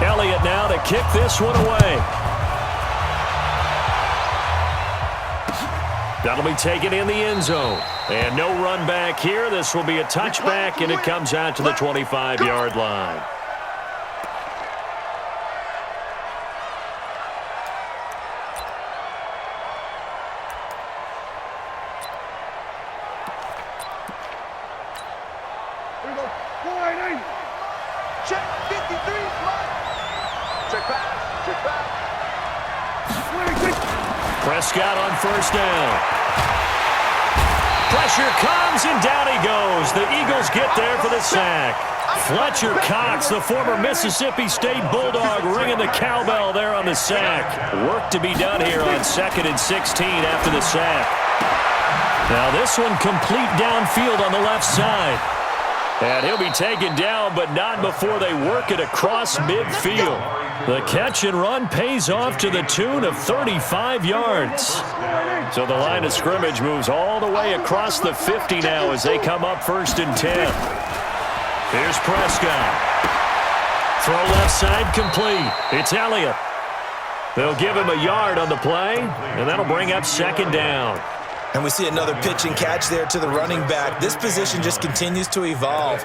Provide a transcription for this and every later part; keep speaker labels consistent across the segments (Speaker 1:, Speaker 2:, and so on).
Speaker 1: Elliott now to kick this one away. That'll be taken in the end zone. And no run back here. This will be a touchback, and it comes out to the 25-yard line.
Speaker 2: Check 53. Check back. Check back.
Speaker 1: Prescott on first down. Pressure comes, and down he goes. The Eagles get there for the sack. Fletcher Cox, the former Mississippi State Bulldog, ringing the cowbell there on the sack. Work to be done here on 2nd and 16 after the sack. Now this one complete downfield on the left side. And he'll be taken down, but not before they work it across midfield. The catch and run pays off to the tune of 35 yards. So the line of scrimmage moves all the way across the 50 now as they come up 1st and 10. Here's Prescott. Throw left side complete. It's Elliott. They'll give him a yard on the play, and that'll bring up 2nd down.
Speaker 3: And we see another pitch and catch there to the running back. This position just continues to evolve.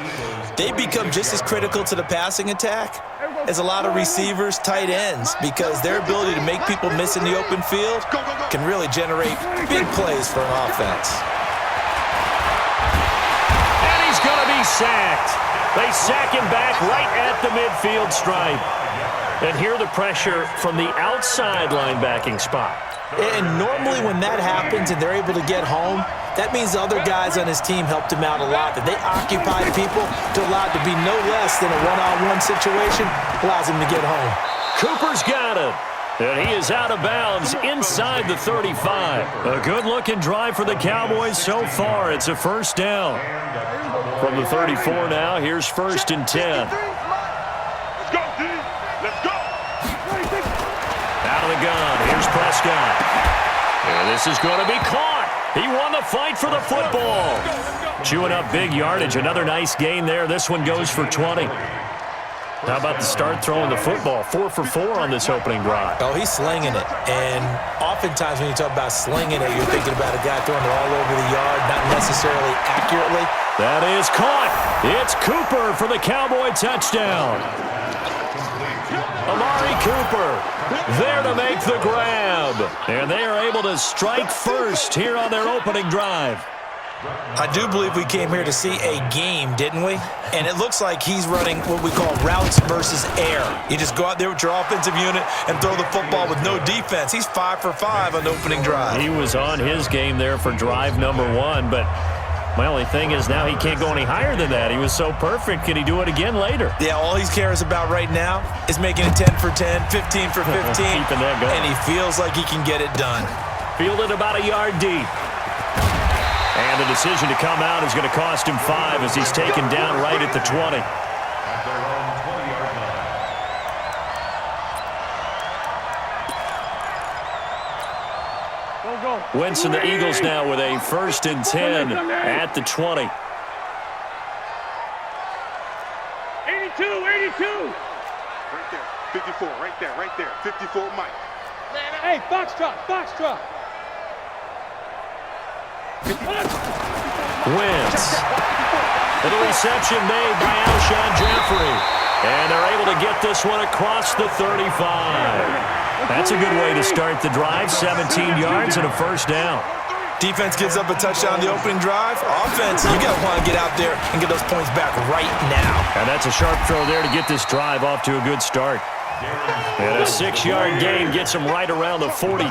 Speaker 3: They become just as critical to the passing attack as a lot of receivers, tight ends, because their ability to make people miss in the open field can really generate big plays for an offense.
Speaker 1: And he's going to be sacked. They sack him back right at the midfield stripe. And here the pressure from the outside linebacking spot.
Speaker 3: And normally when that happens and they're able to get home, that means the other guys on his team helped him out a lot. That they occupied people to allow it to be no less than a one-on-one situation allows him to get home.
Speaker 1: Cooper's got it. And he is out of bounds inside the 35. A good-looking drive for the Cowboys so far. It's a 1st down. From the 34 now, here's 1st and 10. Out of the gun, here's Prescott. And this is going to be caught. He won the fight for the football. Chewing up big yardage. Another nice gain there. This one goes for 20. How about the start throwing the football? 4 for 4 on this opening drive.
Speaker 3: Oh, he's slinging it. And oftentimes when you talk about slinging it, you're thinking about a guy throwing it all over the yard, not necessarily accurately.
Speaker 1: That is caught. It's Cooper for the Cowboy touchdown. Amari Cooper there to make the grab. And they are able to strike first here on their opening drive.
Speaker 3: I do believe we came here to see a game, didn't we? And it looks like he's running what we call routes versus air. You just go out there with your offensive unit and throw the football with no defense. He's 5 for 5 on the opening drive.
Speaker 1: He was on his game there for drive number 1, but my only thing is now he can't go any higher than that. He was so perfect. Can he do it again later?
Speaker 3: Yeah, all he cares about right now is making it 10 for 10, 15 for 15.
Speaker 1: Keeping that going.
Speaker 3: And he feels like he can get it done.
Speaker 1: Fielded about a yard deep. And the decision to come out is going to cost him 5 as he's taken down right at the 20. Wentz and the Eagles now with a 1st and 10 at the 20.
Speaker 4: 82, 82.
Speaker 2: Right there. 54, right there, right there. 54, Mike.
Speaker 4: Hey, box drop, box drop.
Speaker 1: Wentz. And the reception made by Alshon Jeffrey. And they're able to get this one across the 35. That's a good way to start the drive. 17 yards and a 1st down.
Speaker 3: Defense gives up a touchdown the opening drive. Offense, you got to want to get out there and get those points back right now.
Speaker 1: And that's a sharp throw there to get this drive off to a good start. And a 6-yard gain gets him right around the 43.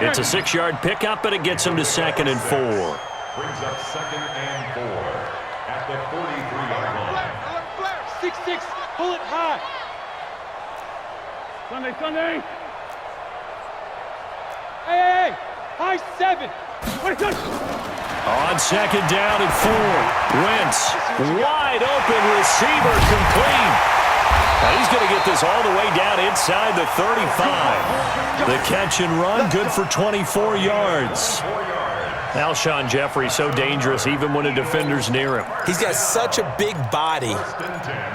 Speaker 1: It's a 6-yard pickup, and it gets him to 2nd and 4.
Speaker 5: Brings up 2nd and 4 at the 43-yard line.
Speaker 4: 6-6, pull it high. Sunday, Sunday. Hey, high 7.
Speaker 1: On 2nd down and 4. Wentz, wide open receiver, complete. Now he's going to get this all the way down inside the 35. The catch and run, good for 24 yards. Alshon Jeffrey, so dangerous even when a defender's near him.
Speaker 3: He's got such a big body,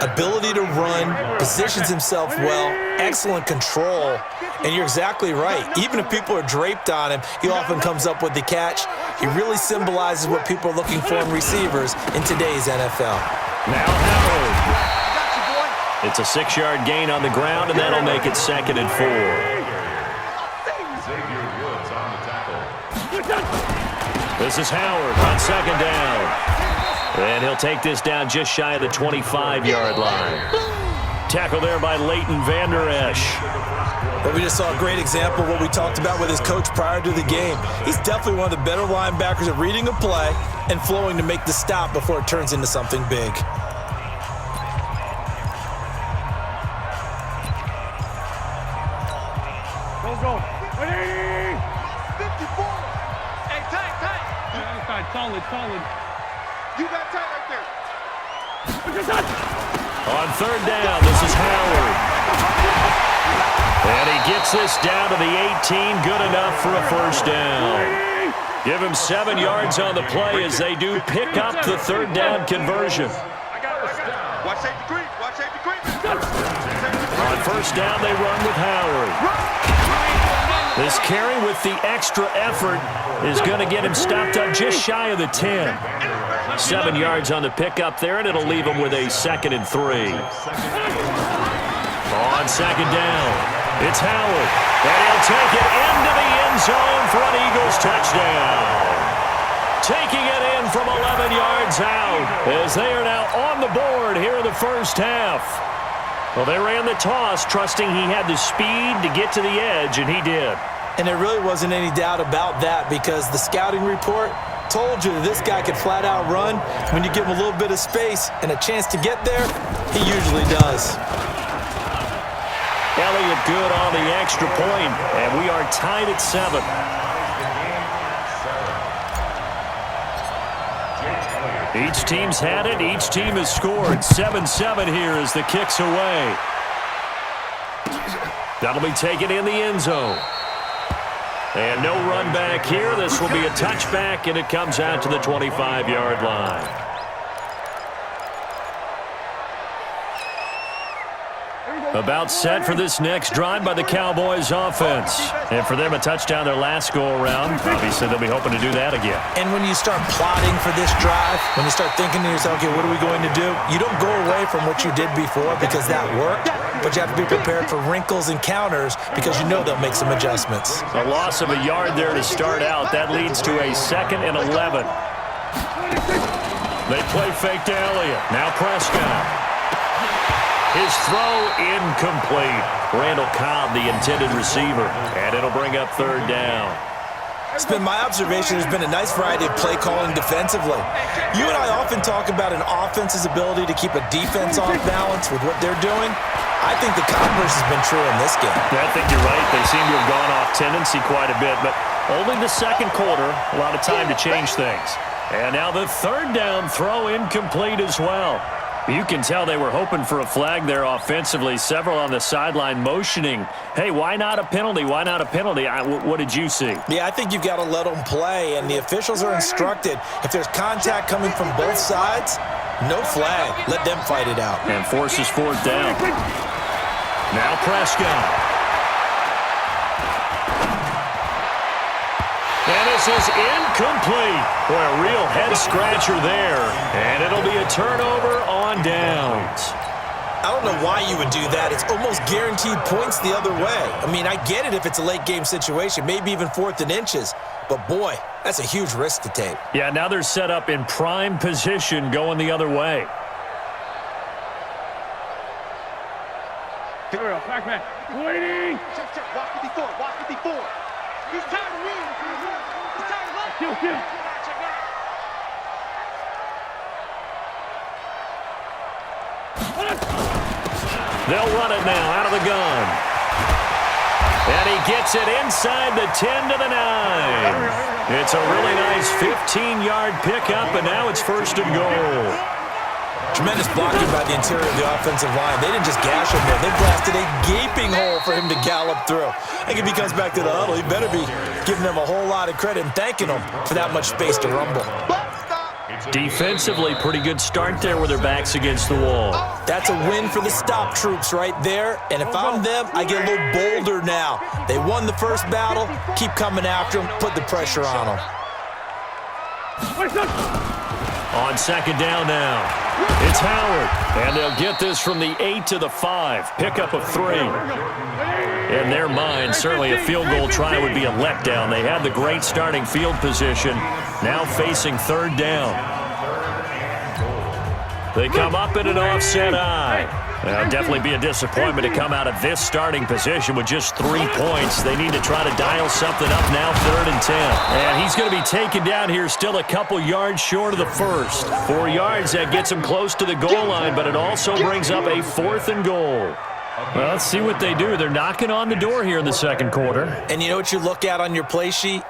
Speaker 3: ability to run, positions himself well, excellent control, and you're exactly right. Even if people are draped on him, he often comes up with the catch. He really symbolizes what people are looking for in receivers in today's NFL.
Speaker 1: Now Howard. It's a 6-yard gain on the ground, and that'll make it 2nd and 4. This is Howard on 2nd down. And he'll take this down just shy of the 25-yard line. Tackle there by Leighton Vander Esch.
Speaker 3: But we just saw a great example of what we talked about with his coach prior to the game. He's definitely one of the better linebackers at reading a play and flowing to make the stop before it turns into something big.
Speaker 4: Go. 54. Hey, tight. Solid.
Speaker 2: You got tight right there.
Speaker 1: On 3rd down, this is Howard. And he gets this down to the 18, good enough for a 1st down. Give him 7 yards on the play as they do pick up the 3rd down conversion.
Speaker 2: Watch safety creep.
Speaker 1: On 1st down, they run with Howard. This carry with the extra effort is going to get him stopped up just shy of the 10. 7 yards on the pickup there, and it'll leave him with a 2nd and 3. On 2nd down, it's Howard. And he'll take it into the end zone for an Eagles touchdown. Taking it in from 11 yards out as they are now on the board here in the 1st half. Well, they ran the toss, trusting he had the speed to get to the edge, and he did.
Speaker 3: And there really wasn't any doubt about that because the scouting report told you that this guy could flat out run. When you give him a little bit of space and a chance to get there, he usually does.
Speaker 1: Elliott good on the extra point, and we are tied at 7. Each team's had it. Each team has scored. 7-7 here as the kick's away. That'll be taken in the end zone. And no run back here. This will be a touchback, and it comes out to the 25-yard line. About set for this next drive by the Cowboys offense. And for them, a touchdown their last go-around. Obviously, they'll be hoping to do that again.
Speaker 3: And when you start plotting for this drive, when you start thinking to yourself, okay, what are we going to do? You don't go away from what you did before because that worked, but you have to be prepared for wrinkles and counters because you know they'll make some adjustments.
Speaker 1: A loss of a yard there to start out. That leads to a 2nd and 11. They play fake to Elliott. Now Prescott. His throw incomplete. Randall Cobb, the intended receiver, and it'll bring up 3rd down.
Speaker 3: It's been my observation there's been a nice variety of play calling defensively. You and I often talk about an offense's ability to keep a defense off balance with what they're doing. I think the converse has been true in this game.
Speaker 1: Yeah, I think you're right. They seem to have gone off tendency quite a bit, but only the 2nd quarter, a lot of time to change things. And now the 3rd down throw incomplete as well. You can tell they were hoping for a flag there offensively. Several on the sideline motioning, hey, why not a penalty? Why not a penalty? What did you see?
Speaker 3: Yeah, I think you've got to let them play, and the officials are instructed. If there's contact coming from both sides, no flag. Let them fight it out.
Speaker 1: And forces 4th down. Now Prescott. And this is incomplete. Boy, a real head-scratcher there. And it'll be a turnover on downs.
Speaker 3: I don't know why you would do that. It's almost guaranteed points the other way. I mean, I get it if it's a late-game situation, maybe even 4th and inches. But, boy, that's a huge risk to take.
Speaker 1: Yeah, now they're set up in prime position going the other way.
Speaker 4: Here we go. Back man. Waiting.
Speaker 2: Check. Walk 54. He's tired of me. He's tired of us.
Speaker 4: Kill.
Speaker 2: Check out.
Speaker 1: They'll run it now out of the gun. And he gets it inside the 10 to the 9. It's a really nice 15-yard pickup, and now it's 1st and goal.
Speaker 3: Tremendous blocking by the interior of the offensive line. They didn't just gash him there. They blasted a gaping hole for him to gallop through. I think if he comes back to the huddle, he better be giving them a whole lot of credit and thanking them for that much space to rumble.
Speaker 1: Defensively, pretty good start there with their backs against the wall.
Speaker 3: That's a win for the stop troops right there. And if I'm them, I get a little bolder now. They won the first battle. Keep coming after them. Put the pressure on them.
Speaker 1: On second down now, it's Howard. And they'll get this from the 8 to the 5. Pickup of 3. In their mind, certainly a field goal try would be a letdown. They had the great starting field position. Now facing third down. They come up in an offset eye. It'll definitely be a disappointment to come out of this starting position with just 3 points. They need to try to dial something up now, 3rd and 10. And he's going to be taken down here still a couple yards short of the first. 4 yards, that gets him close to the goal line, but it also brings up a 4th and goal. Well, let's see what they do. They're knocking on the door here in the second quarter.
Speaker 3: And you know what you look at on your play sheet?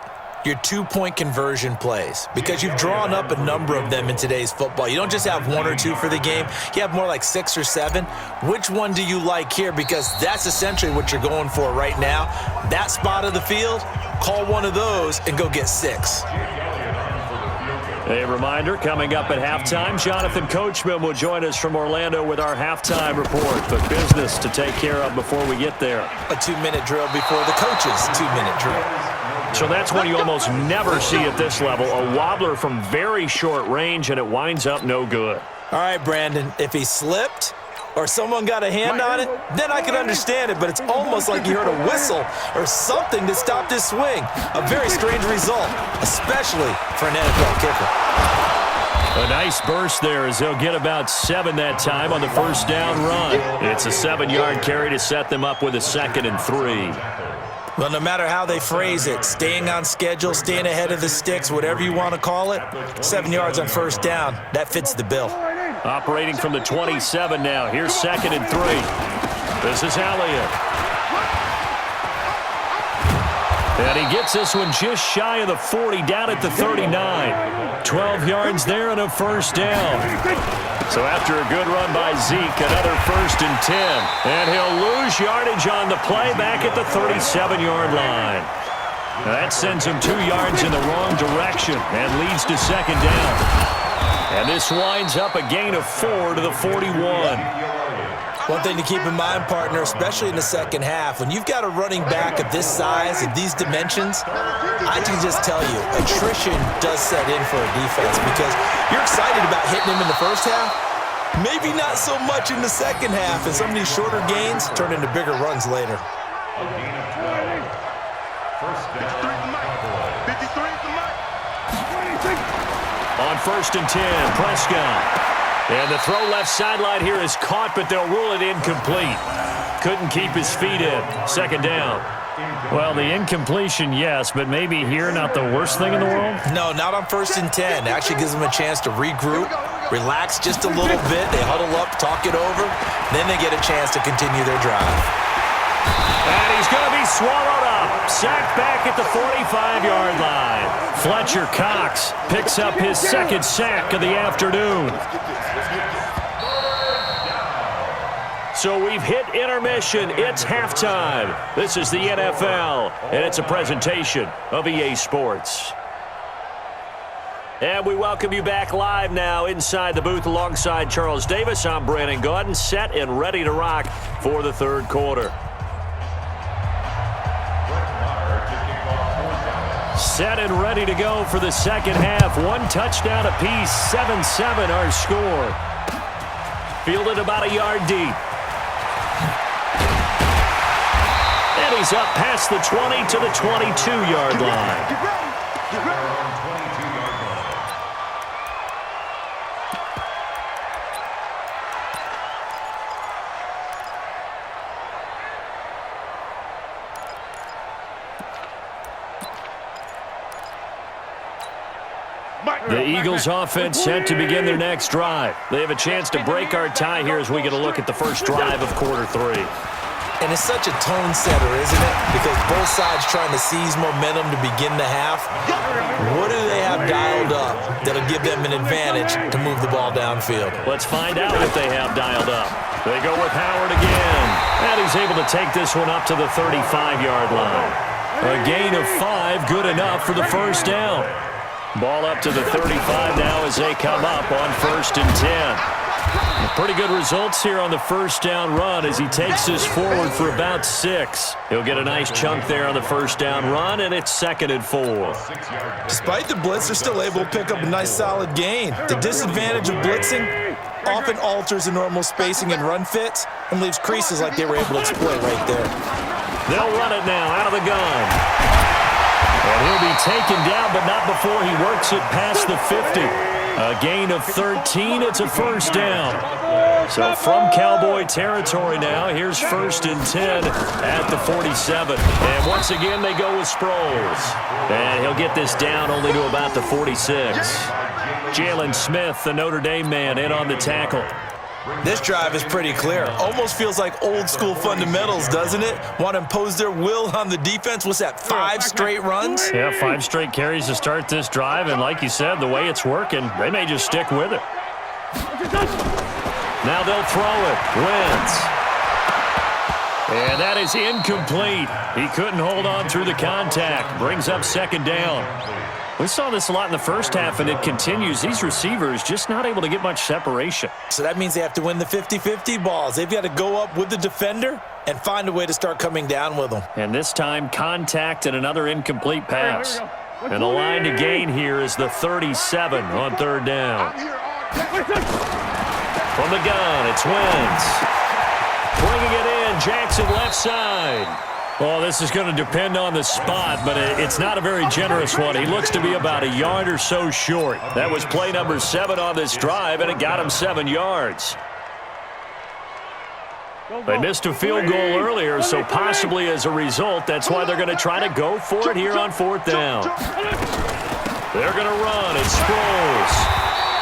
Speaker 3: Your 2-point conversion plays, because you've drawn up a number of them in today's football. You don't just have 1 or 2 for the game. You have more like 6 or 7. Which one do you like here? Because that's essentially what you're going for right now. That spot of the field, call one of those and go get 6.
Speaker 1: A reminder, coming up at halftime, Jonathan Coachman will join us from Orlando with our halftime report. But business to take care of before we get there.
Speaker 3: A 2-minute drill before the coach's 2-minute drill.
Speaker 1: So that's one you almost never see at this level. A wobbler from very short range, and it winds up no good.
Speaker 3: All right, Brandon, if he slipped or someone got a hand on it, then I could understand it, but it's almost like you heard a whistle or something to stop this swing. A very strange result, especially for an NFL kicker.
Speaker 1: A nice burst there as they'll get about 7 that time on the first down run. It's a 7-yard carry to set them up with a 2nd and 3.
Speaker 3: Well, no matter how they phrase it, staying on schedule, staying ahead of the sticks, whatever you want to call it, 7 yards on first down, that fits the bill.
Speaker 1: Operating from the 27 now. Here's 2nd and 3. This is Elliott. And he gets this one just shy of the 40, down at the 39. 12 yards there and a first down. So after a good run by Zeke, another 1st and 10. And he'll lose yardage on the play back at the 37-yard line. Now that sends him 2 yards in the wrong direction and leads to 2nd down. And this winds up a gain of 4 to the 41.
Speaker 3: One thing to keep in mind, partner, especially in the second half, when you've got a running back of this size and these dimensions, I can just tell you, attrition does set in for a defense because you're excited about hitting him in the first half, maybe not so much in the second half, and some of these shorter gains turn into bigger runs later.
Speaker 1: On 1st and 10, Prescott. And the throw left sideline here is caught, but they'll rule it incomplete. Couldn't keep his feet in. 2nd down. Well, the incompletion, yes, but maybe here not the worst thing in the world?
Speaker 3: No, not on 1st and 10. It actually gives them a chance to regroup, relax just a little bit. They huddle up, talk it over. Then they get a chance to continue their drive.
Speaker 1: And he's going to be swallowed up. Sacked back at the 45-yard line. Fletcher Cox picks up his 2nd sack of the afternoon. So we've hit intermission. It's halftime. This is the NFL, and it's a presentation of EA Sports. And we welcome you back live now inside the booth alongside Charles Davis. I'm Brandon Gaudin, set and ready to rock for the third quarter. Set and ready to go for the second half. 1 touchdown apiece, 7-7 our score. Fielded about a yard deep. And he's up past the 20 to the 22-yard line. The Eagles offense set to begin their next drive. They have a chance to break our tie here as we get a look at the first drive of quarter 3.
Speaker 3: And it's such a tone setter, isn't it? Because both sides trying to seize momentum to begin the half. What do they have dialed up that'll give them an advantage to move the ball downfield?
Speaker 1: Let's find out what they have dialed up. They go with Howard again. And he's able to take this one up to the 35-yard line. A gain of 5, good enough for the first down. Ball up to the 35 now as they come up on 1st and 10. Pretty good results here on the first down run as he takes this forward for about 6. He'll get a nice chunk there on the first down run, and it's 2nd and 4.
Speaker 3: Despite the blitz, they're still able to pick up a nice solid gain. The disadvantage of blitzing often alters the normal spacing and run fits and leaves creases like they were able to exploit right there.
Speaker 1: They'll run it now out of the gun. And he'll be taken down, but not before he works it past the 50. A gain of 13, it's a first down. So from Cowboy territory now, here's 1st and 10 at the 47. And once again, they go with Sproles. And he'll get this down only to about the 46. Jalen Smith, the Notre Dame man, in on the tackle.
Speaker 3: This drive is pretty clear. Almost feels like old-school fundamentals, doesn't it? Want to impose their will on the defense. What's that, 5 straight runs?
Speaker 1: Yeah, 5 straight carries to start this drive. And like you said, the way it's working, they may just stick with it. Now they'll throw it. Wentz. And that is incomplete. He couldn't hold on through the contact. Brings up 2nd down. We saw this a lot in the first half, and it continues. These receivers just not able to get much separation.
Speaker 3: So that means they have to win the 50-50 balls. They've got to go up with the defender and find a way to start coming down with them.
Speaker 1: And this time, contact and another incomplete pass. And the line to gain here is the 37 on 3rd down. From the gun, it's Wentz. Bringing it in, Jackson left side. Well, this is going to depend on the spot, but it's not a very generous one. He looks to be about a yard or so short. That was play number 7 on this drive, and it got him 7 yards. They missed a field goal earlier, so possibly as a result, that's why they're going to try to go for it here on 4th down. They're going to run. It's Sproles.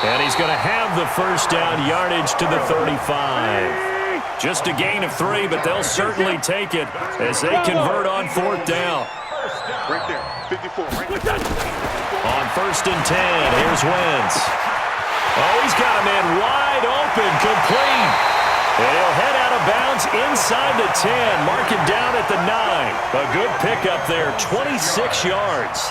Speaker 1: And he's going to have the first down yardage to the 35. Just a gain of 3, but they'll certainly take it as they convert on 4th down.
Speaker 2: Right there, 54. Right there.
Speaker 1: On 1st and 10, here's Wentz. Oh, he's got a man wide open, complete. And he'll head out of bounds inside the 10, mark it down at the 9. A good pickup there, 26 yards.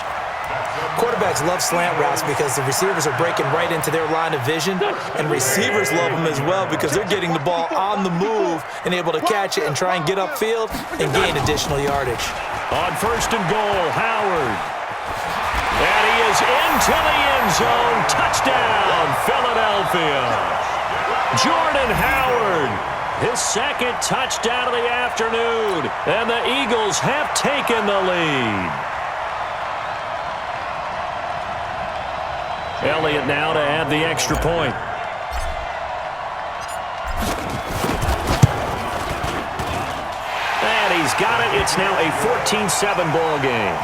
Speaker 3: Quarterbacks love slant routes because the receivers are breaking right into their line of vision, and receivers love them as well because they're getting the ball on the move and able to catch it and try and get upfield and gain additional yardage.
Speaker 1: On 1st and goal, Howard. And he is into the end zone. Touchdown, Philadelphia. Jordan Howard, his 2nd touchdown of the afternoon, and the Eagles have taken the lead. Elliott now to add the extra point. And he's got it. It's now a 14-7 ball game.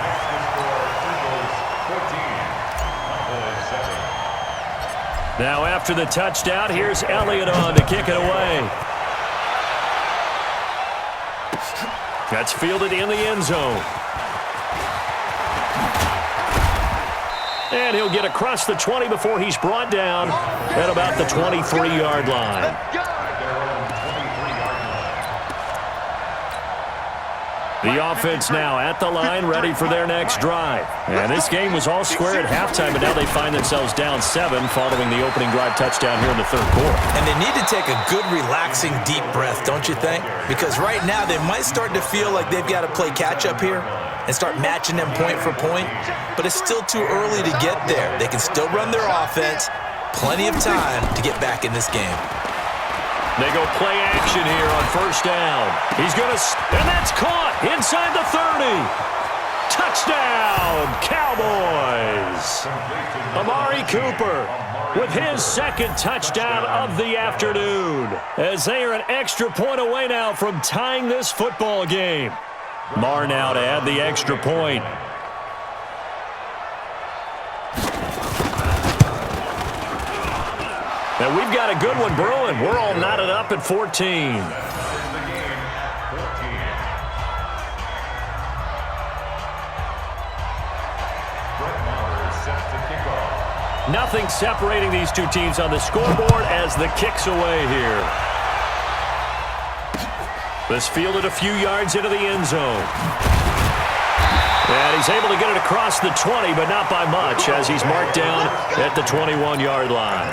Speaker 1: Now after the touchdown, here's Elliott on to kick it away. That's fielded in the end zone. And he'll get across the 20 before he's brought down at about the 23-yard line. The offense now at the line, ready for their next drive. And this game was all square at halftime, but now they find themselves down 7 following the opening drive touchdown here in the 3rd quarter.
Speaker 3: And they need to take a good, relaxing, deep breath, don't you think? Because right now they might start to feel like they've got to play catch-up here and start matching them point for point, but it's still too early to get there. They can still run their offense. Plenty of time to get back in this game.
Speaker 1: They go play action here on 1st down. He's going to, and that's caught inside the 30. Touchdown, Cowboys. Amari Cooper with his 2nd touchdown of the afternoon, as they are an extra point away now from tying this football game. Marr now to add the extra point. And we've got a good one brewing. We're all knotted up at 14. Nothing separating these two teams on the scoreboard as the kick's away here. This fielded a few yards into the end zone. And he's able to get it across the 20, but not by much, as he's marked down at the 21-yard line.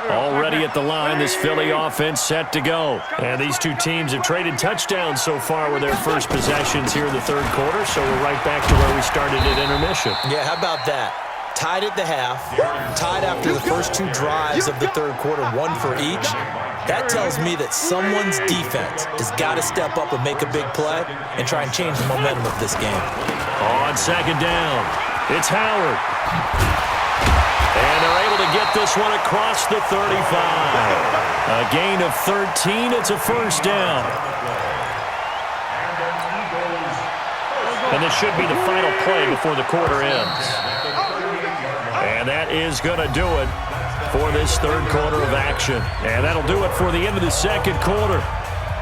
Speaker 1: Already at the line, this Philly offense set to go. And these two teams have traded touchdowns so far with their first possessions here in the third quarter, so we're right back to where we started at intermission.
Speaker 3: Yeah, how about that? Tied at the half, tied after the first two drives of the third quarter, one for each. That tells me that someone's defense has got to step up and make a big play and try and change the momentum of this game.
Speaker 1: On second down, it's Howard. And they're able to get this one across the 35. A gain of 13. It's a first down. And this should be the final play before the quarter ends. And that is going to do it for this third quarter of action. And that'll do it for the end of the second quarter.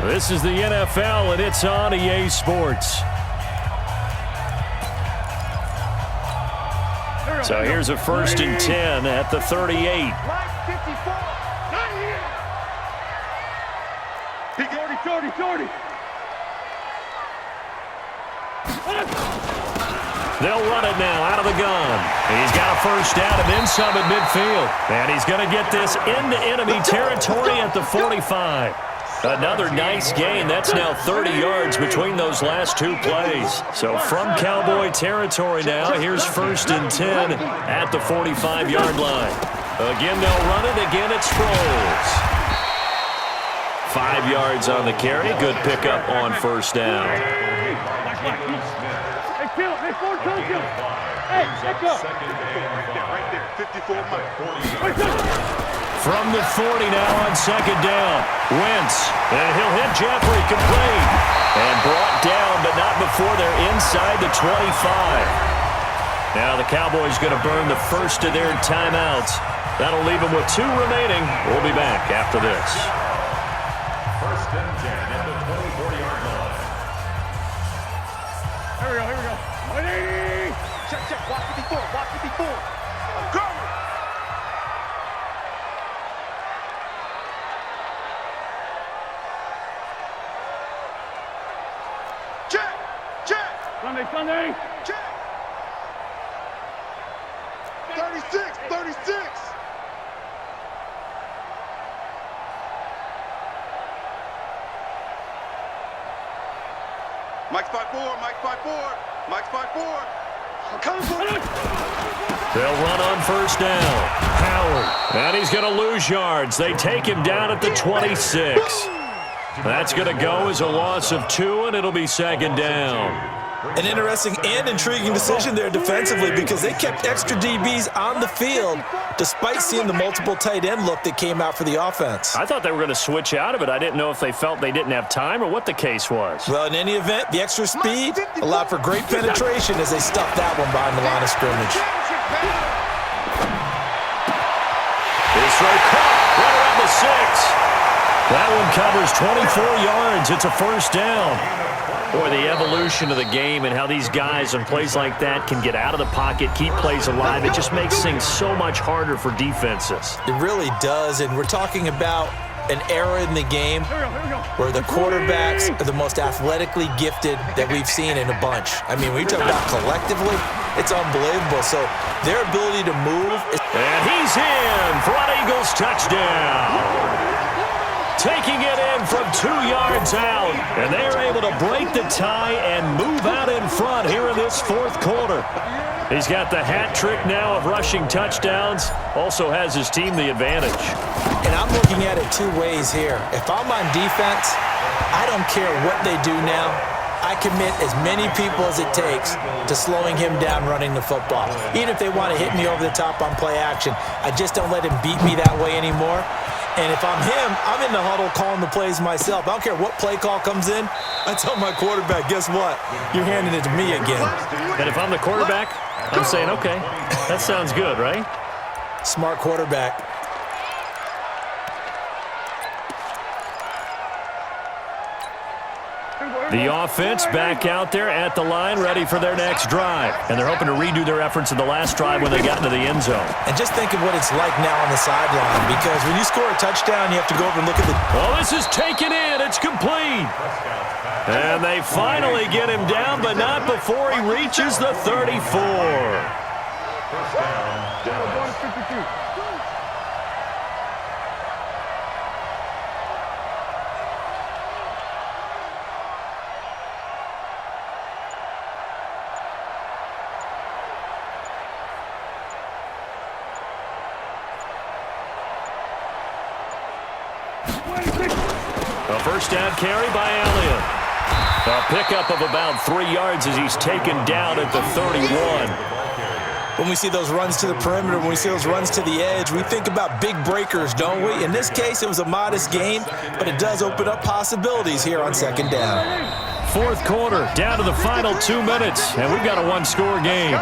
Speaker 1: This is the NFL, and it's on EA Sports. So here's a 1st and 10 at the 38.
Speaker 2: Mike 54. Not here.
Speaker 4: Jordy.
Speaker 1: They'll run it now out of the gun. He's got a first down and then some at midfield. And he's going to get this into enemy territory at the 45. Another nice gain. That's now 30 yards between those last two plays. So from Cowboy territory now, here's 1st and 10 at the 45-yard line. Again, they'll run it. Again, it Sproles. 5 yards on the carry. Good pickup on first down.
Speaker 4: Hey, Phil. Hey, Ford, come, Phil. Hey, let's go.
Speaker 2: Right there. 54 Mike.
Speaker 1: From the 40 now on second down. Wentz, and he'll hit Jeffrey complete. And brought down, but not before they're inside the 25. Now the Cowboys going to burn the first of their timeouts. That'll leave them with 2 remaining. We'll be back after this.
Speaker 5: 1st and 10 at the 24-yard line.
Speaker 4: Here we go. 180.
Speaker 2: Check. Watch 54. I'm going.
Speaker 4: Sunday.
Speaker 2: Check. 36. Mike's 5'4. I'm coming for it.
Speaker 1: They'll run on first down. Howard. And he's going to lose yards. They take him down at the 26. That's going to go as a loss of 2, and it'll be second down.
Speaker 3: An interesting and intriguing decision there defensively because they kept extra DBs on the field despite seeing the multiple tight end look that came out for the offense.
Speaker 1: I thought they were going to switch out of it. I didn't know if they felt they didn't have time or what the case was.
Speaker 3: Well, in any event, the extra speed allowed for great penetration as they stuffed that one behind the line of scrimmage.
Speaker 1: It's right around the 6. That one covers 24 yards. It's a first down. Boy, the evolution of the game and how these guys on plays like that can get out of the pocket, keep plays alive, it just makes things so much harder for defenses.
Speaker 3: It really does, and we're talking about an era in the game where the quarterbacks are the most athletically gifted that we've seen in a bunch. I mean, when you talk about collectively, it's unbelievable. So their ability to move is...
Speaker 1: And he's in for an Eagles touchdown. Taking it in from 2 yards out, and they're able to break the tie and move out in front here in this fourth quarter. He's got the hat trick now of rushing touchdowns, also has his team the advantage.
Speaker 3: And I'm looking at it 2 ways here. If I'm on defense, I don't care what they do now. I commit as many people as it takes to slowing him down running the football. Even if they want to hit me over the top on play action, I just don't let him beat me that way anymore. And if I'm him, I'm in the huddle calling the plays myself. I don't care what play call comes in. I tell my quarterback, guess what? You're handing it to me again.
Speaker 1: And if I'm the quarterback, I'm saying, okay, that sounds good, right?
Speaker 3: Smart quarterback.
Speaker 1: The offense back out there at the line, ready for their next drive. And they're hoping to redo their efforts in the last drive when they got into the end zone.
Speaker 3: And just think of what it's like now on the sideline, because when you score a touchdown, you have to go over and look at the...
Speaker 1: Oh, this is taken in. It's complete. And they finally get him down, but not before he reaches the 34.
Speaker 5: First down, Dallas.
Speaker 4: 52.
Speaker 1: A first down carry by Elliott. A pickup of about 3 yards as he's taken down at the 31.
Speaker 3: When we see those runs to the perimeter, when we see those runs to the edge, we think about big breakers, don't we? In this case, it was a modest gain, but it does open up possibilities here on second down.
Speaker 1: Fourth quarter, down to the final 2 minutes, and we've got a one-score game.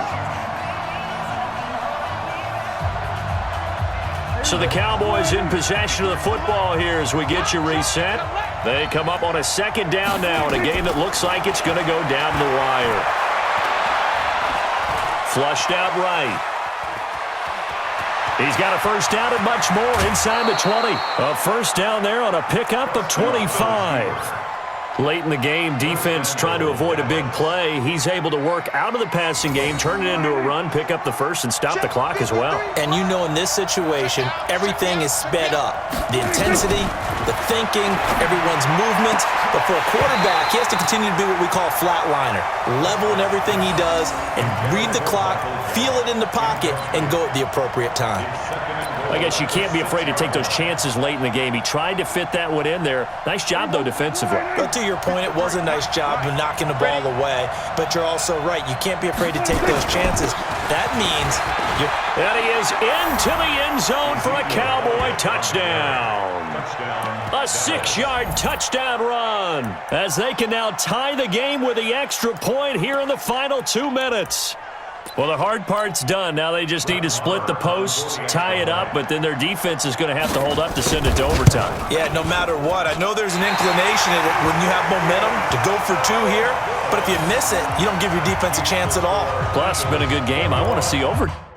Speaker 1: So the Cowboys in possession of the football here as we get you reset. They come up on a second down now in a game that looks like it's going to go down the wire. Flushed out right. He's got a first down and much more inside the 20. A first down there on a pickup of 25. Late in the game, defense trying to avoid a big play. He's able to work out of the passing game, turn it into a run, pick up the first, and stop the clock as well.
Speaker 3: And you know in this situation, everything is sped up. The intensity, the thinking, everyone's movement. But for a quarterback, he has to continue to be what we call a flatliner. Level in everything he does and read the clock, feel it in the pocket, and go at the appropriate time.
Speaker 1: I guess you can't be afraid to take those chances late in the game. He tried to fit that one in there. Nice job, though, defensively.
Speaker 3: But to your point, it was a nice job of knocking the ball away. But you're also right. You can't be afraid to take those chances. That means you're...
Speaker 1: And he is into the end zone for a Cowboy touchdown. A 6-yard touchdown run as they can now tie the game with the extra point here in the final 2 minutes. Well, the hard part's done. Now they just need to split the posts, tie it up, but then their defense is going to have to hold up to send it to overtime.
Speaker 3: Yeah, no matter what. I know there's an inclination in it when you have momentum to go for 2 here, but if you miss it, you don't give your defense a chance at all.
Speaker 1: Plus, it's been a good game. I want to see overtime.